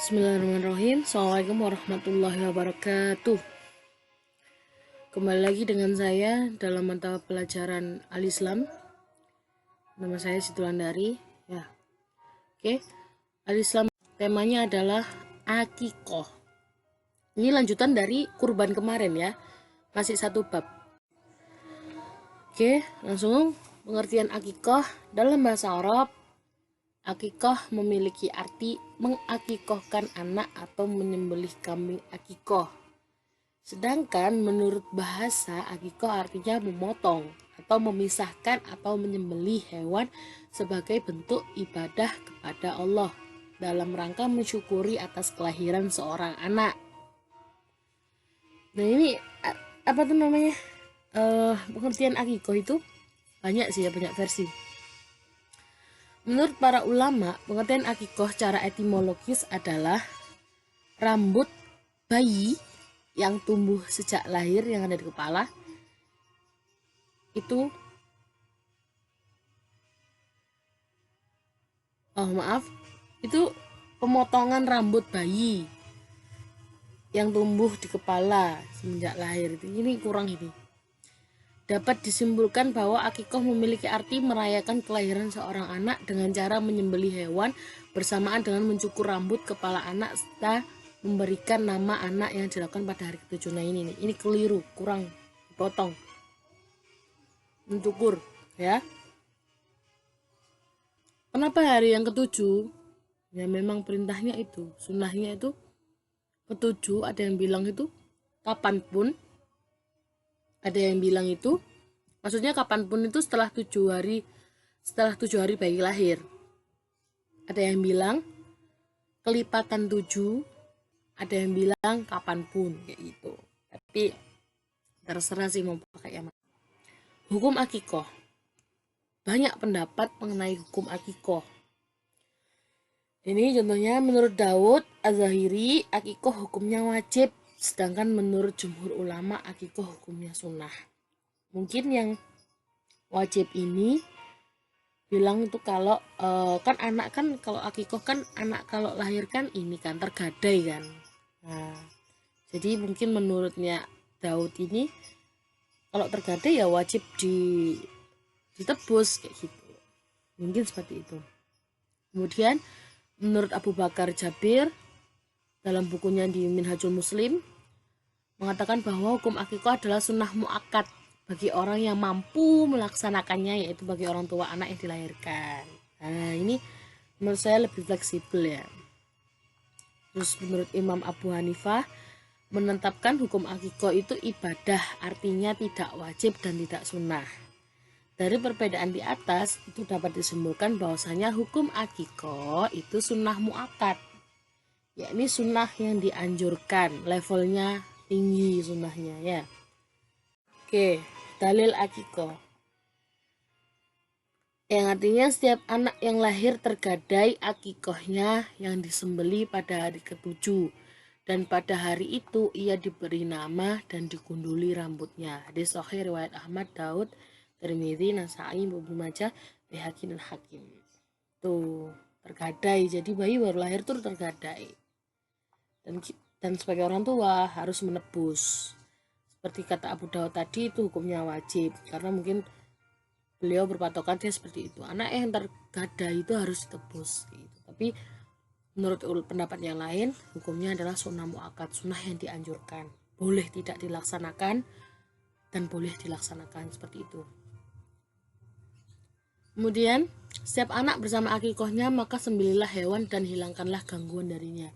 Bismillahirrahmanirrahim. Assalamualaikum warahmatullahi wabarakatuh. Kembali lagi dengan saya dalam mata pelajaran Al-Islam. Nama saya Siti Wulandari. Ya, oke. Al-Islam temanya adalah akikoh. Ini lanjutan dari kurban kemarin ya. Masih satu bab. Oke, langsung pengertian akikoh dalam bahasa Arab. Akikoh memiliki arti mengakikohkan anak atau menyembelih kambing akikoh. Sedangkan menurut bahasa, akikoh artinya memotong atau memisahkan atau menyembelih hewan sebagai bentuk ibadah kepada Allah dalam rangka mensyukuri atas kelahiran seorang anak. Nah ini apa tuh namanya? Pengertian akikoh itu banyak sih ya, banyak versi. Menurut para ulama, pengertian akikoh secara etimologis adalah rambut bayi yang tumbuh sejak lahir yang ada di kepala itu itu pemotongan rambut bayi yang tumbuh di kepala semenjak lahir. Ini kurang ini. Dapat disimpulkan bahwa akikoh memiliki arti merayakan kelahiran seorang anak dengan cara menyembelih hewan bersamaan dengan mencukur rambut kepala anak serta memberikan nama anak yang dilakukan pada hari ke-7. Nah ini keliru, kurang, potong, mencukur ya. Kenapa hari yang ke-7? Ya memang perintahnya itu, sunnahnya itu ke-7. Ada yang bilang itu kapanpun, ada yang bilang itu maksudnya kapanpun itu setelah 7 hari bayi lahir. Ada yang bilang kelipatan 7, ada yang bilang kapanpun kayak gitu. Tapi terserah sih mau pakai yang mana. Hukum akikoh. Banyak pendapat mengenai hukum akikoh. Ini contohnya menurut Daud Az-Zahiri, akikoh hukumnya wajib, sedangkan menurut jumhur ulama akikoh hukumnya sunnah. Mungkin yang wajib ini bilang itu kalau kan anak kan kalau akikoh kan anak kalau lahir kan ini kan tergadai kan. Nah, jadi mungkin menurutnya Daud ini kalau tergadai ya wajib ditebus kayak gitu. Mungkin seperti itu. Kemudian menurut Abu Bakar Jabir dalam bukunya di Minhajul Muslim mengatakan bahwa hukum akikoh adalah sunnah muakkad bagi orang yang mampu melaksanakannya, yaitu bagi orang tua anak yang dilahirkan. Nah ini menurut saya lebih fleksibel ya. Terus menurut Imam Abu Hanifah menetapkan hukum akikoh itu ibadah, artinya tidak wajib dan tidak sunnah. Dari perbedaan di atas itu dapat disimpulkan bahwasanya hukum akikoh itu sunnah muakkad, yakni sunnah yang dianjurkan, levelnya tinggi sunnahnya ya. Oke, dalil akikoh yang artinya setiap anak yang lahir tergadai akikohnya yang disembeli pada hari ke-7, dan pada hari itu ia diberi nama dan digunduli rambutnya. Hadis sahih riwayat Ahmad, Daud, Tirmidzi, Nasai, Ibnu Majah, Baihaqi dan Hakim. Tuh, tergadai. Jadi bayi baru lahir tuh tergadai. Dan sebagai orang tua harus menebus. Seperti kata Abu Daud tadi, itu hukumnya wajib karena mungkin beliau berpatokan dia seperti itu, anak yang tergadai itu harus ditebus gitu. Tapi menurut pendapat yang lain hukumnya adalah sunnah muakkad, sunnah yang dianjurkan, boleh tidak dilaksanakan dan boleh dilaksanakan seperti itu. Kemudian setiap anak bersama akikohnya maka sembelilah hewan dan hilangkanlah gangguan darinya.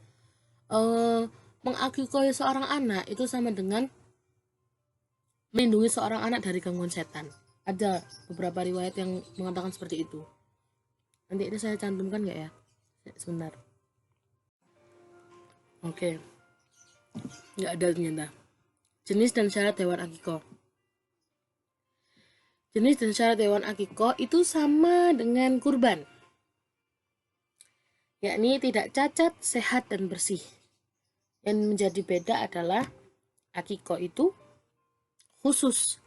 Mengakikohi seorang anak itu sama dengan melindungi seorang anak dari gangguan setan. Ada beberapa riwayat yang mengatakan seperti itu. Nanti ini saya cantumkan nggak ya? Sebentar. Oke. Nggak ada ternyata. Jenis dan syarat hewan akikoh. Jenis dan syarat hewan akikoh itu sama dengan kurban, yakni tidak cacat, sehat, dan bersih. Yang menjadi beda adalah akikoh itu khusus.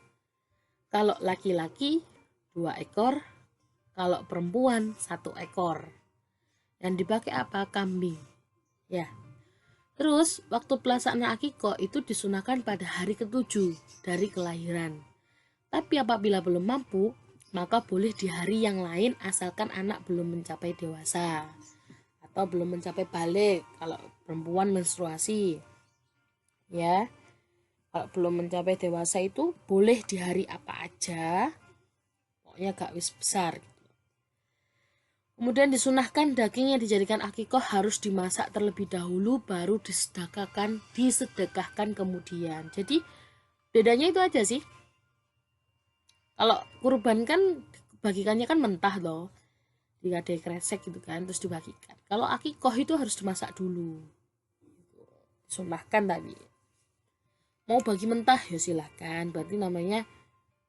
Kalau laki-laki 2 ekor, kalau perempuan 1 ekor. Yang dipakai apa? Kambing. Ya. Terus waktu pelaksanaan akikoh itu disunahkan pada hari ke-7 dari kelahiran. Tapi apabila belum mampu, maka boleh di hari yang lain asalkan anak belum mencapai dewasa atau belum mencapai balik kalau perempuan menstruasi. Ya. Kalau belum mencapai dewasa itu boleh di hari apa aja, pokoknya gak wis besar. Kemudian disunahkan daging yang dijadikan akikoh harus dimasak terlebih dahulu baru disedekahkan kemudian. Jadi bedanya itu aja sih. Kalau kurban kan bagikannya kan mentah loh, digadai kresek gitu kan, terus dibagikan. Kalau akikoh itu harus dimasak dulu, disunahkan tadi. Mau bagi mentah ya silahkan, berarti namanya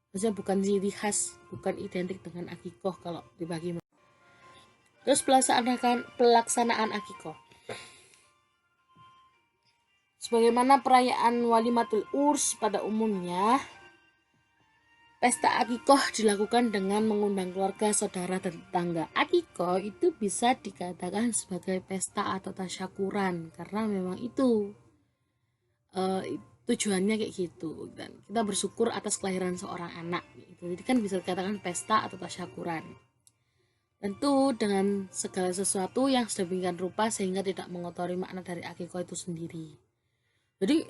maksudnya bukan ciri khas, bukan identik dengan akikoh kalau dibagi. Terus pelaksanaan akikoh sebagaimana perayaan walimatul urs pada umumnya, pesta akikoh dilakukan dengan mengundang keluarga, saudara, dan tetangga. Akikoh itu bisa dikatakan sebagai pesta atau tasyakuran karena memang itu tujuannya kayak gitu, dan kita bersyukur atas kelahiran seorang anak gitu. Jadi kan bisa dikatakan pesta atau tasyakuran. Tentu dengan segala sesuatu yang sedemikian rupa sehingga tidak mengotori makna dari akikoh itu sendiri. Jadi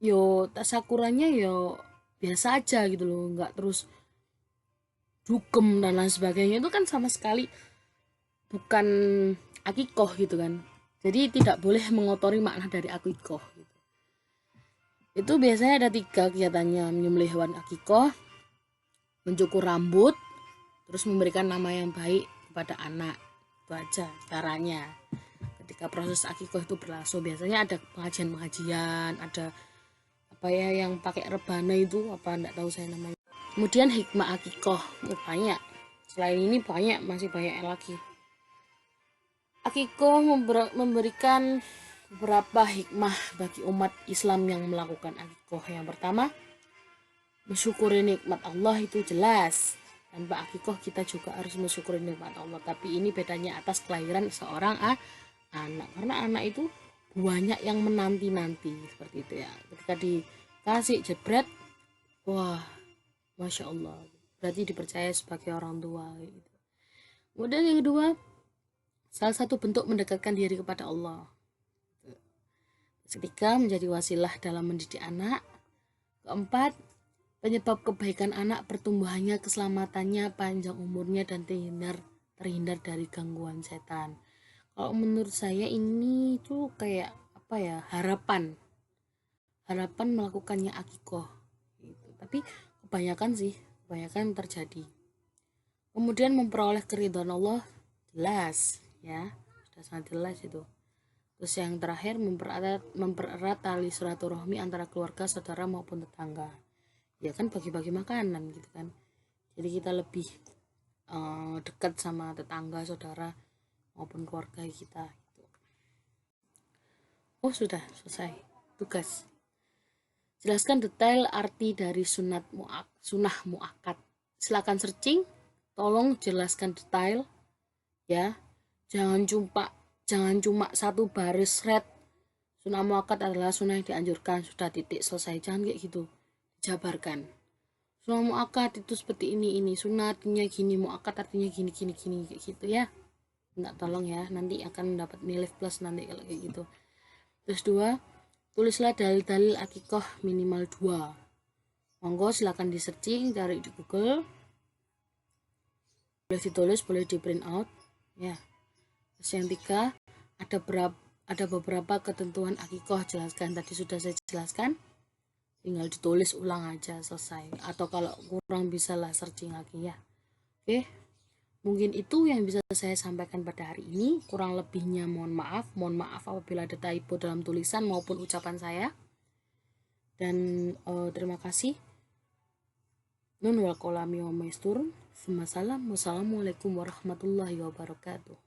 yo tasyakurannya yo biasa aja gitu loh, nggak terus dugem dan lain sebagainya, itu kan sama sekali bukan akikoh gitu kan. Jadi tidak boleh mengotori makna dari akikoh gitu. Itu biasanya ada 3 kegiatannya: menyembelih hewan akikoh, mencukur rambut, terus memberikan nama yang baik kepada anak. Itu aja caranya ketika proses akikoh itu berlangsung. Biasanya ada pengajian, ada apa ya yang pakai rebana itu, apa enggak tahu saya namanya. Kemudian hikmah akikoh banyak, selain ini masih banyak lagi. Akikoh memberikan beberapa hikmah bagi umat Islam yang melakukan akikoh. Yang pertama, mensyukuri nikmat Allah itu jelas. Tanpa akikoh kita juga harus mensyukuri nikmat Allah. Tapi ini bedanya atas kelahiran seorang anak. Karena anak itu banyak yang menanti-nanti seperti itu ya. Ketika dikasih jebret, wah, masya Allah. Berarti dipercaya sebagai orang tua. Gitu. Kemudian yang kedua, salah satu bentuk mendekatkan diri kepada Allah. Ketiga, menjadi wasilah dalam mendidik anak. Keempat, penyebab kebaikan anak, pertumbuhannya, keselamatannya, panjang umurnya, dan terhindar dari gangguan setan. Kalau menurut saya ini tuh kayak apa ya, harapan melakukannya akikoh gitu. Tapi kebanyakan terjadi. Kemudian memperoleh keridhaan Allah, jelas ya, sudah sangat jelas itu. Terus yang terakhir, mempererat tali silaturahmi antara keluarga, saudara maupun tetangga. Ya kan bagi-bagi makanan gitu kan, jadi kita lebih dekat sama tetangga, saudara maupun keluarga kita gitu. Oh sudah selesai tugas. Jelaskan detail arti dari sunah muakkad. Silakan searching, tolong jelaskan detail ya, jangan cuma satu baris red. Sunah muakkad adalah sunah yang dianjurkan, sudah, titik, selesai. Jangan kayak gitu, jabarkan. Sunah muakkad itu seperti ini, sunatnya gini, muakkad artinya gini kayak gitu ya. Enggak, tolong ya, nanti akan mendapat nilai plus nanti kalau kayak gitu. Terus 2, tulislah dalil-dalil akikoh minimal 2. Monggo silakan di searching, cari di Google. Boleh ditulis, boleh di print out ya. Terus yang 3, ada beberapa ketentuan akikoh, jelaskan. Tadi sudah saya jelaskan, tinggal ditulis ulang aja, selesai. Atau kalau kurang bisa lah searching lagi ya. Oke, mungkin itu yang bisa saya sampaikan pada hari ini. Kurang lebihnya mohon maaf apabila ada typo dalam tulisan maupun ucapan saya. Dan terima kasih. Nun wal kolami wa maisturun. Wassalamualaikum warahmatullahi wabarakatuh.